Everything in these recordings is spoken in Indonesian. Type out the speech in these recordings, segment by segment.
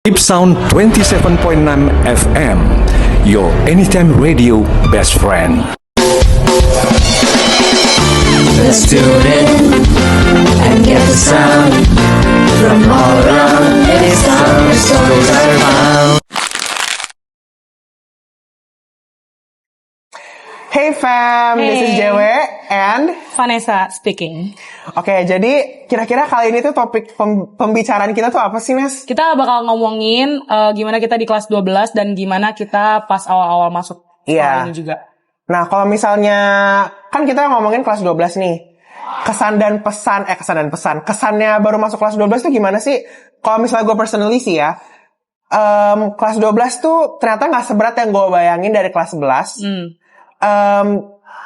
Deep Sound 27.6 FM, your anytime radio best friend. Let's do it and get the sound from all around. It's time the stories are found. Hey fam, this is Hey. Jewe and Vanessa speaking. Oke, jadi kira-kira kali ini tuh topik pembicaraan kita tuh apa sih, Nes? Kita bakal ngomongin gimana kita di kelas 12 dan gimana kita pas awal-awal masuk sekolah Iya. ini juga. Nah, kalau misalnya kan kita ngomongin kelas 12 nih. Kesannya baru masuk kelas 12 tuh gimana sih? Kalau misalnya gue personally sih ya, kelas 12 tuh ternyata gak seberat yang gue bayangin dari kelas 11.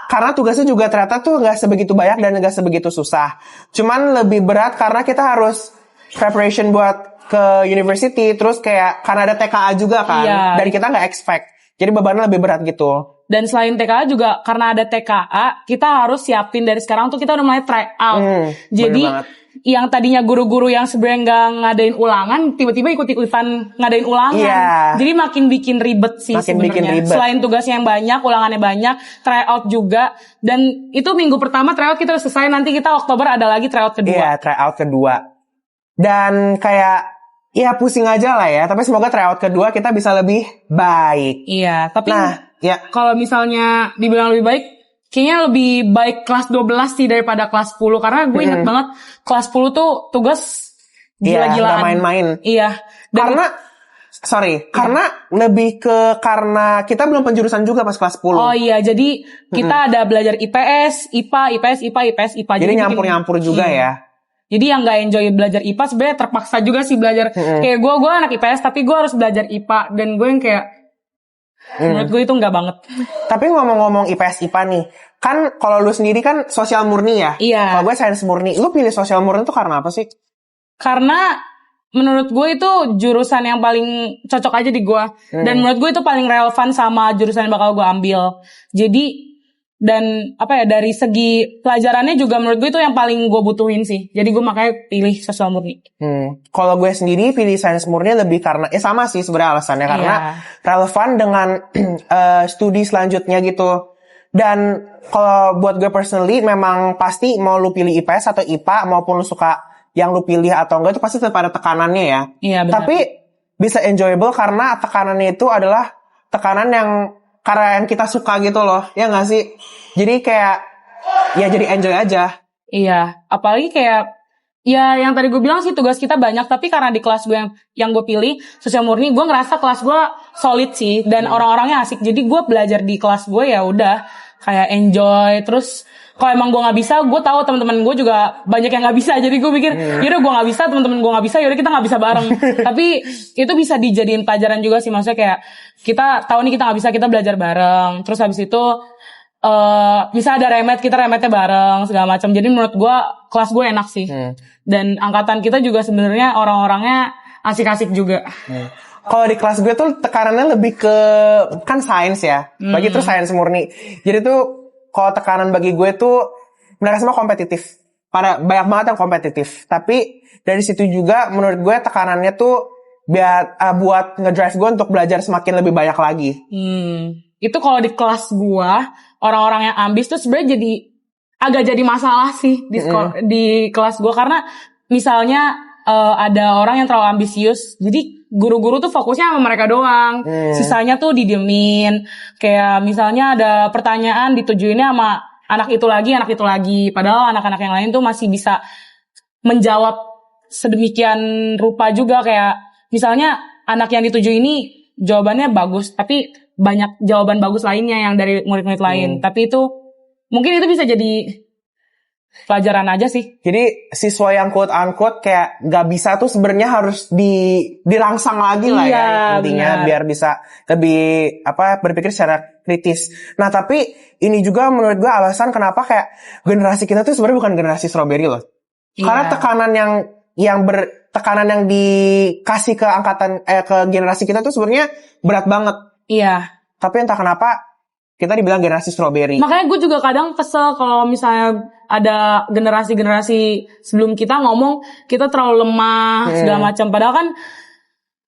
Karena tugasnya juga ternyata tuh gak sebegitu banyak dan gak sebegitu susah. Cuman lebih berat karena kita harus preparation buat ke university. Terus kayak karena ada TKA juga kan. Iya. Dan kita gak expect. Jadi bebannya lebih berat gitu. Dan selain TKA juga karena ada TKA, kita harus siapin dari sekarang tuh kita udah mulai try out. Jadi bener banget. yang tadinya guru-guru yang sebenarnya nggak ngadain ulangan, tiba-tiba ikut-ikutan ngadain ulangan. Iya. Jadi makin bikin ribet sih Makin bikin sebenarnya. ribet. Selain tugasnya yang banyak, ulangannya banyak, try out juga. Dan itu minggu pertama try out kita udah selesai, nanti kita Oktober ada lagi try out kedua. Iya, tryout kedua. Dan kayak, ya pusing aja lah ya. Tapi semoga tryout kedua kita bisa lebih baik. Iya, tapi Nah, ya. kalau misalnya dibilang lebih baik, kayaknya lebih baik kelas 12 sih daripada kelas 10. Karena gue inget banget, kelas 10 tuh tugas Iya, gila-gilaan. nggak main-main. Iya. Dan Karena lebih ke karena kita belum penjurusan juga pas kelas 10. oh iya, jadi kita ada belajar IPS, IPA, IPS, IPA, IPS, IPA. Jadi bikin- nyampur-nyampur juga ya. Jadi yang gak enjoy belajar IPA sebenarnya terpaksa juga sih belajar. Kayak gue anak IPS tapi gue harus belajar IPA. Dan gue yang kayak, menurut gue itu gak banget. Tapi ngomong-ngomong IPS IPA nih, kan kalau lu sendiri kan sosial murni ya? Iya. Kalau gue sains murni. Lu pilih sosial murni tuh karena apa sih? Karena menurut gue itu jurusan yang paling cocok aja di gue. Dan menurut gue itu paling relevan sama jurusan yang bakal gue ambil. Jadi, dan apa ya, dari segi pelajarannya juga menurut gue itu yang paling gue butuhin sih. Jadi gue makanya pilih sosial murni. Kalau gue sendiri pilih sains murni lebih karena, sama sih sebenarnya alasannya. Karena relevan dengan studi selanjutnya gitu. Dan kalau buat gue personally, memang pasti mau lu pilih IPS atau IPA, maupun lu suka yang lu pilih atau enggak, itu pasti tetap ada tekanannya ya. Iya, benar. Tapi bisa enjoyable karena tekanannya itu adalah tekanan yang karena yang kita suka gitu loh. Ya nggak sih? Jadi kayak, ya jadi enjoy aja. Iya, apalagi kayak ya yang tadi gue bilang sih tugas kita banyak, tapi karena di kelas gue yang gue pilih sosial murni, gue ngerasa kelas gue solid sih dan orang-orangnya asik. Jadi gue belajar di kelas gue ya udah kayak enjoy. Terus kalau emang gue nggak bisa, gue tahu teman-teman gue juga banyak yang nggak bisa. Jadi gue pikir, yaudah gue nggak bisa, teman-teman gue nggak bisa, yaudah kita nggak bisa bareng. Tapi itu bisa dijadiin pelajaran juga sih, maksudnya kayak kita tahu nih kita nggak bisa, kita belajar bareng. Terus habis itu bisa ada remet, kita remetnya bareng segala macam. Jadi menurut gue kelas gue enak sih. Dan angkatan kita juga sebenarnya orang-orangnya asik-asik juga. Kalau di kelas gue tuh tekanannya lebih ke, kan sains ya. Bagi terus sains murni. Jadi tuh kalau tekanan bagi gue tuh mereka semua kompetitif. Banyak banget yang kompetitif. Tapi dari situ juga menurut gue tekanannya tuh biar buat ngedrive gue untuk belajar semakin lebih banyak lagi. Itu kalau di kelas gua, orang-orang yang ambis tuh sebenarnya agak jadi masalah sih di kelas gua, karena misalnya ada orang yang terlalu ambisius, jadi guru-guru tuh fokusnya sama mereka doang, sisanya tuh didiemin. Kayak misalnya ada pertanyaan ditujuinnya sama anak itu lagi, padahal anak-anak yang lain tuh masih bisa menjawab sedemikian rupa juga. Kayak misalnya anak yang dituju ini jawabannya bagus, tapi banyak jawaban bagus lainnya yang dari murid-murid lain. Tapi itu mungkin itu bisa jadi pelajaran aja sih. Jadi siswa yang quote unquote kayak gak bisa tuh sebenarnya harus dirangsang lagi lah ya intinya, benar. biar bisa lebih berpikir secara kritis. Nah tapi ini juga menurut gue alasan kenapa kayak generasi kita tuh sebenarnya bukan generasi strawberry loh. Karena tekanan yang dikasih ke ke generasi kita tuh sebenarnya berat banget. Iya. Tapi entah kenapa kita dibilang generasi strawberry. Makanya gue juga kadang kesel kalau misalnya ada generasi-generasi sebelum kita ngomong kita terlalu lemah segala macam. Padahal kan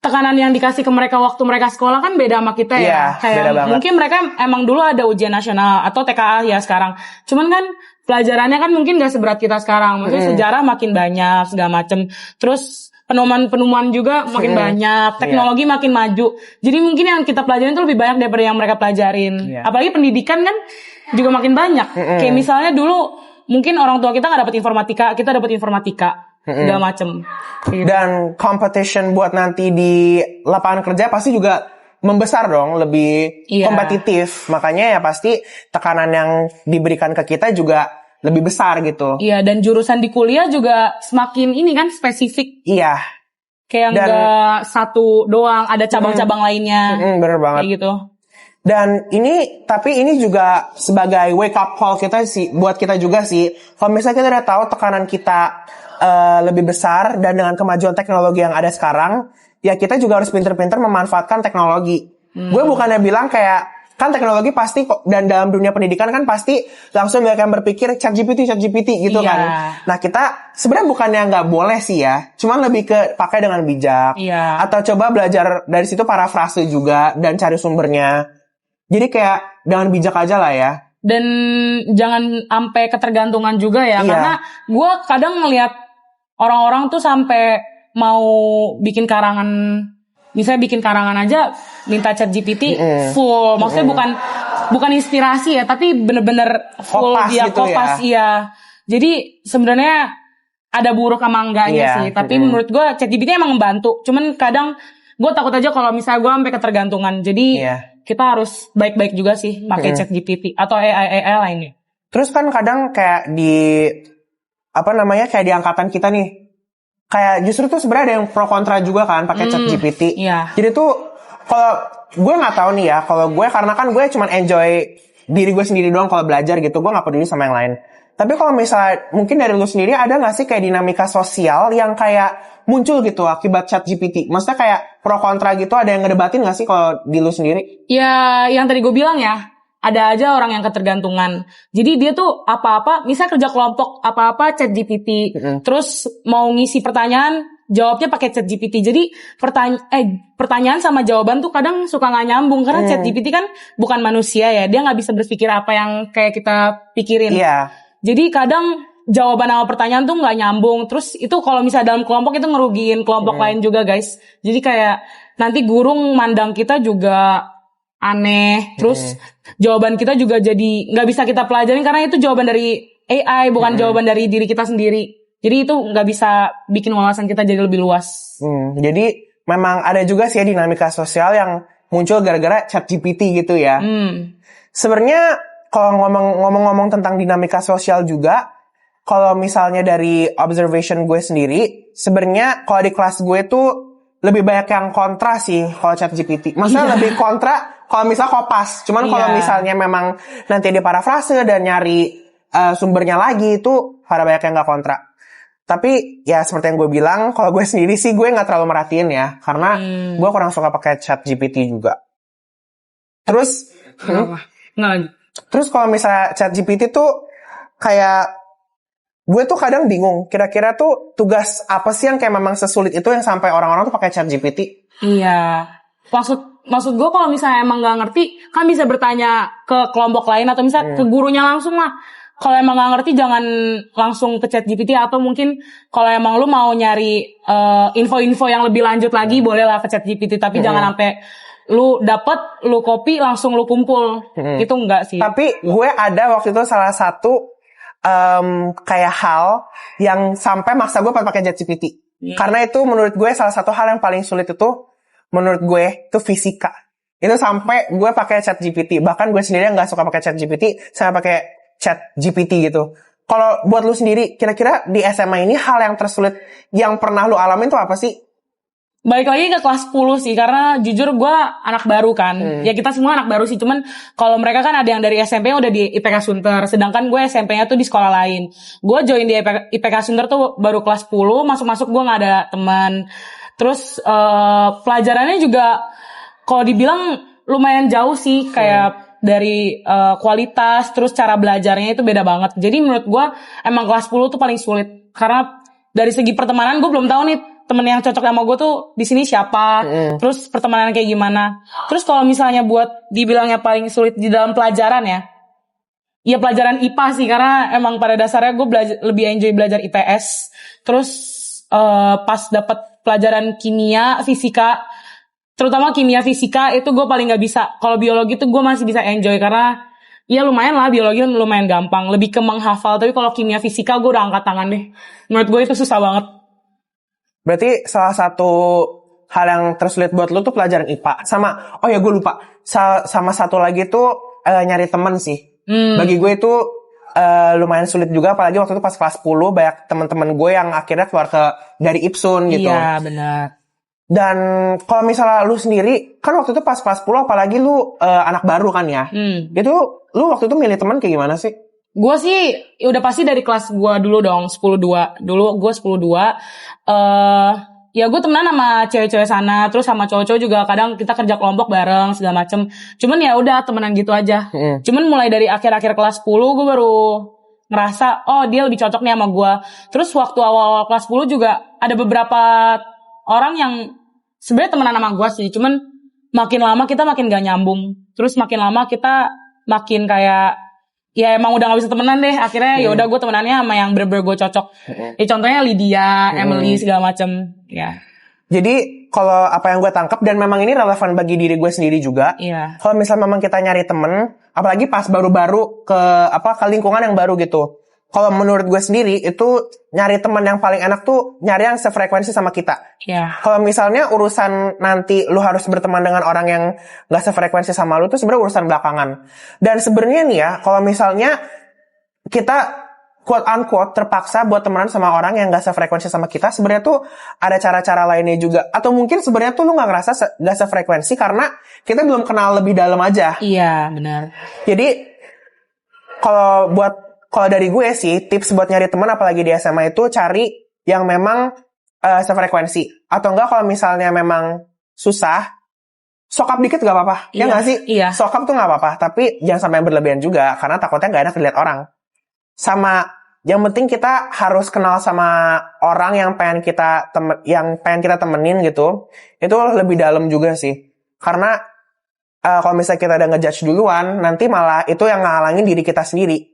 tekanan yang dikasih ke mereka waktu mereka sekolah kan beda sama kita Iya, ya. Kayak beda banget. mungkin mereka emang dulu ada ujian nasional atau TKA ya sekarang. Cuman kan pelajarannya kan mungkin gak seberat kita sekarang. Maksudnya sejarah makin banyak segala macem. Terus penemuan juga makin banyak. Teknologi makin maju. Jadi mungkin yang kita pelajarin itu lebih banyak daripada yang mereka pelajarin. Iya. Apalagi pendidikan kan juga makin banyak. Kayak misalnya dulu mungkin orang tua kita gak dapat informatika, kita dapat informatika. Segala macem. Gitu. Dan competition buat nanti di lapangan kerja pasti juga membesar dong, lebih Iya. kompetitif. Makanya ya pasti tekanan yang diberikan ke kita juga lebih besar gitu. Iya, dan jurusan di kuliah juga semakin ini kan spesifik. Iya, Kayak Dan- nggak satu doang, ada cabang-cabang lainnya. bener banget. Kayak gitu. Dan tapi ini juga sebagai wake up call kita sih, buat kita juga sih. Kalau misalnya kita udah tahu tekanan kita lebih besar dan dengan kemajuan teknologi yang ada sekarang, ya kita juga harus pinter-pinter memanfaatkan teknologi. Gue bukannya bilang kayak kan teknologi pasti kok, dan dalam dunia pendidikan kan pasti langsung banyak yang berpikir ChatGPT gitu Iya. kan. Nah kita sebenarnya bukannya nggak boleh sih ya, cuman lebih ke pakai dengan bijak. Iya. Atau coba belajar dari situ parafrase juga dan cari sumbernya. Jadi kayak dengan bijak aja lah ya. Dan jangan sampai ketergantungan juga ya. Iya. Karena gue kadang ngelihat orang-orang tuh sampai mau bikin karangan, misalnya bikin karangan aja minta ChatGPT full. Maksudnya bukan inspirasi ya, tapi bener-bener full Kopas dia gitu kopas iya. Jadi sebenarnya ada buruk sama enggaknya Iya. sih. Tapi menurut gue ChatGPT emang membantu. Cuman kadang gue takut aja kalau misalnya gue sampai ketergantungan. Jadi Iya. kita harus baik-baik juga sih pakai ChatGPT atau AI lainnya. Terus kan kadang kayak kayak di angkatan kita nih, kayak justru tuh sebenarnya ada yang pro kontra juga kan pakai ChatGPT. Iya. Jadi tuh kalau gue nggak tahu nih ya, kalau gue karena kan gue cuman enjoy diri gue sendiri doang kalau belajar gitu, gue nggak peduli sama yang lain. Tapi kalau misalnya mungkin dari lu sendiri ada nggak sih kayak dinamika sosial yang kayak muncul gitu akibat ChatGPT? Maksudnya kayak pro kontra gitu, ada yang ngedebatin nggak sih kalau di lu sendiri? Ya, yang tadi gue bilang ya, ada aja orang yang ketergantungan. Jadi dia tuh apa-apa, misal kerja kelompok, apa-apa ChatGPT. Terus mau ngisi pertanyaan, jawabnya pakai ChatGPT. Jadi pertanyaan sama jawaban tuh kadang suka nggak nyambung. Karena ChatGPT kan bukan manusia ya, dia nggak bisa berpikir apa yang kayak kita pikirin. Iya. Jadi kadang jawaban sama pertanyaan tuh nggak nyambung. Terus itu kalau misalnya dalam kelompok itu ngerugiin kelompok lain juga guys. Jadi kayak nanti guru mandang kita juga aneh. Terus jawaban kita juga jadi nggak bisa kita pelajarin karena itu jawaban dari AI bukan jawaban dari diri kita sendiri. Jadi itu nggak bisa bikin wawasan kita jadi lebih luas. Jadi memang ada juga sih ya dinamika sosial yang muncul gara-gara ChatGPT gitu ya. Sebenarnya kalau ngomong-ngomong tentang dinamika sosial juga, kalau misalnya dari observation gue sendiri, sebenarnya kalau di kelas gue tuh lebih banyak yang kontra sih kalau ChatGPT. Maksudnya lebih kontra kalau misalnya kopas. Cuman kalau Iya. misalnya memang nanti dia parafrase dan nyari sumbernya lagi, itu ada banyak yang nggak kontra. Tapi ya seperti yang gue bilang, kalau gue sendiri sih gue nggak terlalu merhatiin ya, karena gue kurang suka pakai ChatGPT juga. Terus, Nggak lanjut. terus kalau misalnya ChatGPT tuh kayak gue tuh kadang bingung, kira-kira tuh tugas apa sih yang kayak memang sesulit itu yang sampai orang-orang tuh pakai ChatGPT? Iya. Maksud gue kalau misalnya emang nggak ngerti, kan bisa bertanya ke kelompok lain atau misalnya ke gurunya langsung lah. Kalau emang nggak ngerti jangan langsung ke ChatGPT atau mungkin kalau emang lu mau nyari info-info yang lebih lanjut lagi boleh lah ke ChatGPT, tapi jangan sampai lu dapet, lu copy langsung lu kumpul. Itu enggak sih. Tapi gue ada waktu itu salah satu kayak hal yang sampai maksa gue pakai ChatGPT. Karena itu menurut gue salah satu hal yang paling sulit itu menurut gue itu fisika. Itu sampai gue pakai ChatGPT. Bahkan gue sendiri nggak suka pakai ChatGPT, saya pakai ChatGPT gitu. Kalau buat lu sendiri, kira-kira di SMA ini hal yang tersulit yang pernah lu alamin tuh apa sih? Balik lagi ke kelas 10 sih, karena jujur gue anak baru kan. Ya kita semua anak baru sih, cuman kalau mereka kan ada yang dari SMP yang udah di IPK Sunter, sedangkan gue SMP-nya tuh di sekolah lain. Gue join di IPK Sunter tuh baru kelas 10, masuk-masuk gue gak ada teman. Terus pelajarannya juga kalau dibilang lumayan jauh sih, kayak dari kualitas, terus cara belajarnya itu beda banget. Jadi menurut gue emang kelas 10 tuh paling sulit, karena dari segi pertemanan gue belum tahu nih temen yang cocok sama gue tuh di sini siapa, terus pertemanan kayak gimana. Terus kalau misalnya buat dibilangnya paling sulit di dalam pelajaran ya pelajaran IPA sih, karena emang pada dasarnya gue lebih enjoy belajar IPS. Terus pas dapat pelajaran kimia, fisika, terutama kimia fisika itu gue paling nggak bisa. Kalau biologi tuh gue masih bisa enjoy karena ya lumayan lah, biologi lumayan gampang, lebih ke menghafal. Tapi kalau kimia fisika gue udah angkat tangan deh. Menurut gue itu susah banget. Berarti salah satu hal yang tersulit buat lu tuh pelajaran IPA. Sama, oh ya gue lupa. Sama satu lagi tuh nyari temen sih. Bagi gue itu lumayan sulit juga, apalagi waktu itu pas kelas 10 banyak teman-teman gue yang akhirnya keluar dari Ipsun gitu. Iya, benar. Dan kalau misalnya lu sendiri, kan waktu itu pas kelas 10 apalagi lu anak baru kan ya. Itu lu waktu itu milih teman kayak gimana sih? Gue sih udah pasti dari kelas gue dulu dong, 10-2. Dulu gue 10-2. Ya gue temenan sama cewek-cewek sana, terus sama cowok-cowok juga kadang kita kerja kelompok bareng segala macem. Cuman ya udah temenan gitu aja. Cuman mulai dari akhir-akhir kelas 10 gue baru ngerasa oh dia lebih cocok nih sama gue. Terus waktu awal-awal kelas 10 juga ada beberapa orang yang sebenarnya temenan sama gue sih. Cuman makin lama kita makin gak nyambung. Terus makin lama kita makin kayak ya emang udah gak bisa temenan deh. Akhirnya ya udah gue temenannya sama yang bener-bener gue cocok. Ya contohnya Lydia, Emily segala macem. Ya. Jadi kalau apa yang gue tangkap, dan memang ini relevan bagi diri gue sendiri juga. Iya. Kalau misalnya memang kita nyari temen, apalagi pas baru-baru ke lingkungan yang baru gitu. Kalau menurut gue sendiri itu nyari teman yang paling enak tuh nyari yang sefrekuensi sama kita. Iya. Kalau misalnya urusan nanti lu harus berteman dengan orang yang gak sefrekuensi sama lu tuh sebenarnya urusan belakangan. Dan sebenarnya nih ya, kalau misalnya kita quote unquote terpaksa buat temenan sama orang yang gak sefrekuensi sama kita, sebenarnya tuh ada cara-cara lainnya juga. Atau mungkin sebenarnya tuh lu gak ngerasa gak sefrekuensi karena kita belum kenal lebih dalam aja. Iya, benar. Jadi kalau dari gue sih, tips buat nyari teman apalagi di SMA itu cari yang memang sefrekuensi. Atau enggak kalau misalnya memang susah, sokap dikit gak apa-apa. Ya gak sih? Iya. Sokap tuh gak apa-apa, tapi jangan sampai berlebihan juga, karena takutnya gak enak dilihat orang. Sama, yang penting kita harus kenal sama orang yang pengen kita temenin gitu. Itu lebih dalam juga sih. Karena kalau misalnya kita udah ngejudge duluan, nanti malah itu yang ngalangin diri kita sendiri.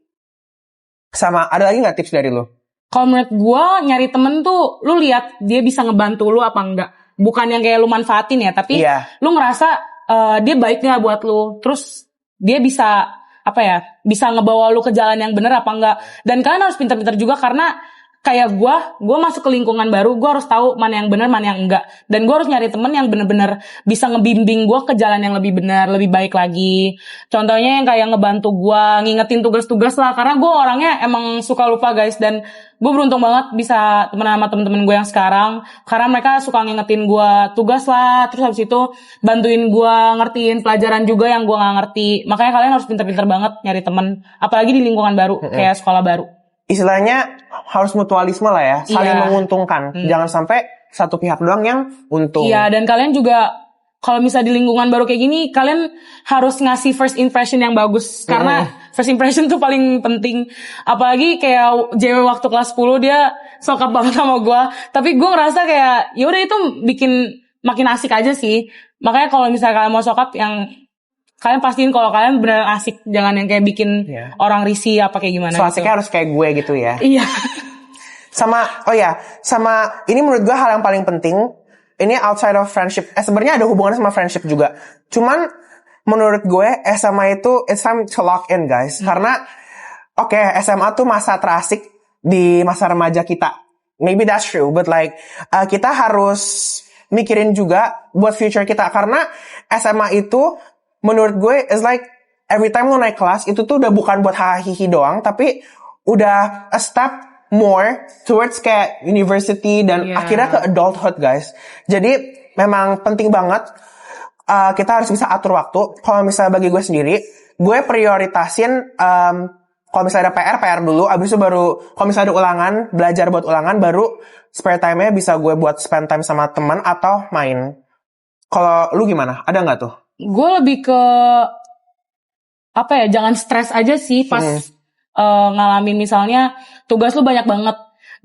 Sama, ada lagi gak tips dari lu? Kalau menurut gue nyari temen tuh lu lihat dia bisa ngebantu lu apa enggak. Bukan yang kayak lu manfaatin ya, tapi lu ngerasa dia baik gak buat lu. Terus dia bisa bisa ngebawa lu ke jalan yang bener apa enggak. Dan kalian harus pintar-pintar juga karena kayak gue masuk ke lingkungan baru, gue harus tahu mana yang benar, mana yang enggak. Dan gue harus nyari temen yang bener-bener bisa ngebimbing gue ke jalan yang lebih benar, lebih baik lagi. Contohnya yang kayak ngebantu gue, ngingetin tugas-tugas lah. Karena gue orangnya emang suka lupa guys. Dan gue beruntung banget bisa temenan sama temen-temen gue yang sekarang. Karena mereka suka ngingetin gue tugas lah. Terus habis itu bantuin gue ngertiin pelajaran juga yang gue gak ngerti. Makanya kalian harus pintar-pintar banget nyari temen. Apalagi di lingkungan baru, kayak sekolah baru. Istilahnya harus mutualisme lah ya, saling menguntungkan. Jangan sampai satu pihak doang yang untung. Iya, dan kalian juga kalau misalnya di lingkungan baru kayak gini, kalian harus ngasih first impression yang bagus. Karena first impression tuh paling penting. Apalagi kayak JW waktu kelas 10 dia sokap banget sama gue. Tapi gue ngerasa kayak yaudah itu bikin makin asik aja sih. Makanya kalau misalnya kalian mau sokap yang kalian pastiin kalau kalian beneran asik, jangan yang kayak bikin orang risih apa kayak gimana. So asiknya harus kayak gue gitu ya. Iya. Sama ini menurut gue hal yang paling penting. Ini outside of friendship. Sebenarnya ada hubungannya sama friendship juga. Cuman menurut gue SMA itu it's time to lock in guys. Karena SMA tuh masa terasik di masa remaja kita. Maybe that's true, but like kita harus mikirin juga buat future kita. Karena SMA itu menurut gue is like every time lu naik kelas itu tuh udah bukan buat hahihi doang, tapi udah a step more towards kayak university dan akhirnya ke adulthood guys. Jadi memang penting banget kita harus bisa atur waktu. Kalau misalnya bagi gue sendiri, gue prioritasin kalau misalnya ada PR dulu, abis itu baru kalau misalnya ada ulangan, belajar buat ulangan, baru spare time-nya bisa gue buat spend time sama teman atau main. Kalau lu gimana? Ada nggak tuh? Gue lebih ke jangan stres aja sih pas ngalamin misalnya tugas lu banyak banget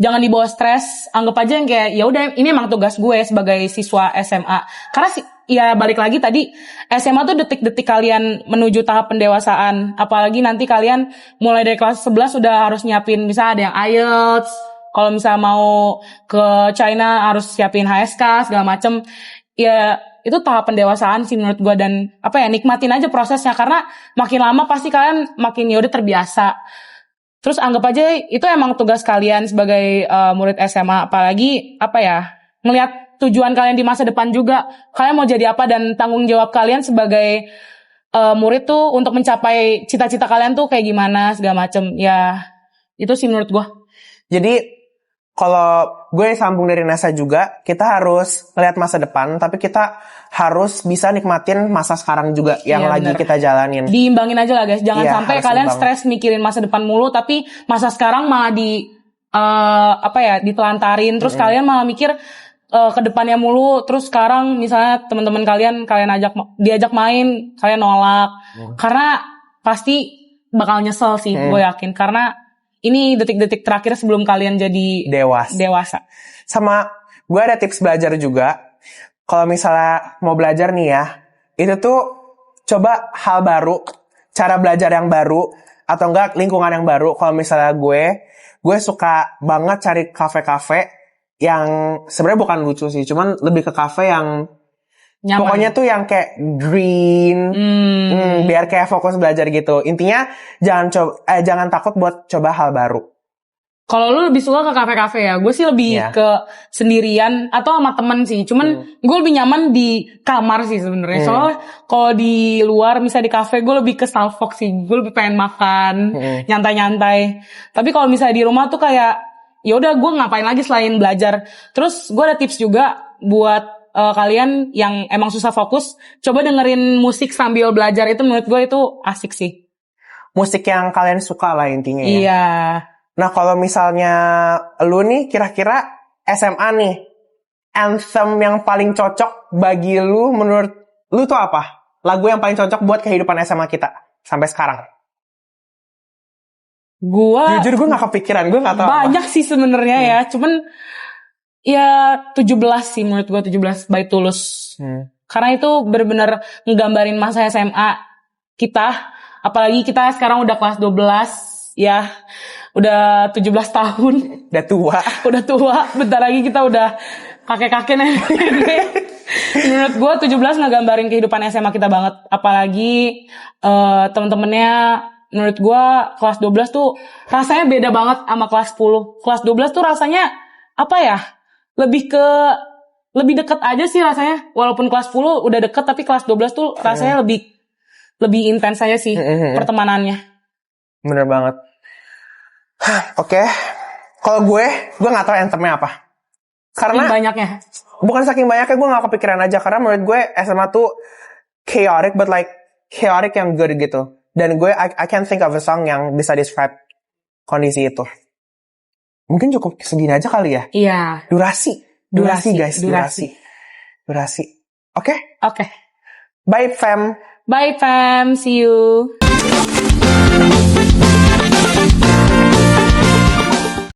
jangan dibawa stres, anggap aja yang kayak ya udah ini emang tugas gue sebagai siswa SMA. Karena ya balik lagi tadi SMA tuh detik-detik kalian menuju tahap pendewasaan. Apalagi nanti kalian mulai dari kelas 11 sudah harus nyiapin misalnya ada yang IELTS, kalau misalnya mau ke China harus siapin HSK segala macem. Ya itu tahap pendewasaan sih menurut gue, dan nikmatin aja prosesnya karena makin lama pasti kalian makin ya udah terbiasa. Terus anggap aja itu emang tugas kalian sebagai murid SMA, apalagi ngelihat tujuan kalian di masa depan juga. Kalian mau jadi apa dan tanggung jawab kalian sebagai murid tuh untuk mencapai cita-cita kalian tuh kayak gimana segala macem. Ya itu sih menurut gue. Jadi kalau gue sambung dari Nasa juga, kita harus melihat masa depan, tapi kita harus bisa nikmatin masa sekarang juga yang lagi bener. kita jalanin. Diimbangin aja lah guys, jangan sampai harus kalian imbang. stres mikirin masa depan mulu, tapi masa sekarang malah ditelantarin, terus kalian malah mikir ke depannya mulu, terus sekarang misalnya teman-teman kalian diajak main, kalian nolak, karena pasti bakal nyesel sih, gue yakin, karena ini detik-detik terakhir sebelum kalian jadi dewasa. Sama gue ada tips belajar juga. Kalau misalnya mau belajar nih ya, itu tuh coba hal baru, cara belajar yang baru, atau enggak lingkungan yang baru. Kalau misalnya gue suka banget cari kafe-kafe yang sebenarnya bukan lucu sih, cuman lebih ke kafe yang nyaman. Pokoknya tuh yang kayak green, biar kayak fokus belajar gitu. Intinya jangan takut buat coba hal baru. Kalau lu lebih suka ke kafe-kafe ya, gue sih lebih ke sendirian atau sama temen sih. Cuman gue lebih nyaman di kamar sih sebenarnya. Soalnya kalau di luar, misalnya di kafe, gue lebih ke Starbucks sih. Gue lebih pengen makan, nyantai-nyantai. Tapi kalau misalnya di rumah tuh kayak, ya udah gue ngapain lagi selain belajar. Terus gue ada tips juga buat kalian yang emang susah fokus, coba dengerin musik sambil belajar. Itu menurut gue itu asik sih. Musik yang kalian suka lah intinya ya. Iya. Nah kalau misalnya lu nih kira-kira SMA nih, anthem yang paling cocok bagi lu menurut lu tuh apa? Lagu yang paling cocok buat kehidupan SMA kita sampai sekarang? Jujur gue gak kepikiran, gue gak tahu banyak sih sebenarnya ya. Cuman ya 17 sih menurut gue, 17 by Tulus. Karena itu benar-benar ngegambarin masa SMA kita. Apalagi kita sekarang udah kelas 12 ya. Udah 17 tahun. Udah tua. Udah tua. Bentar lagi kita udah kakek-kakek nenek. Menurut gue 17 ngegambarin kehidupan SMA kita banget. Apalagi temen-temennya menurut gue kelas 12 tuh rasanya beda banget sama kelas 10. Kelas 12 tuh rasanya lebih dekat aja sih rasanya. Walaupun kelas 10 udah deket, tapi kelas 12 tuh rasanya lebih intens aja sih pertemanannya. Bener banget. Oke. Kalau gue gak tahu anthemnya apa. Karena banyaknya. Bukan saking banyaknya, gue gak kepikiran aja. Karena menurut gue SMA tuh chaotic, but like chaotic yang good gitu. Dan gue I can't think of a song yang bisa describe kondisi itu. Mungkin cukup segini aja kali ya. Iya. Durasi guys. Durasi. Oke? Oke. Bye fam. Bye fam. See you.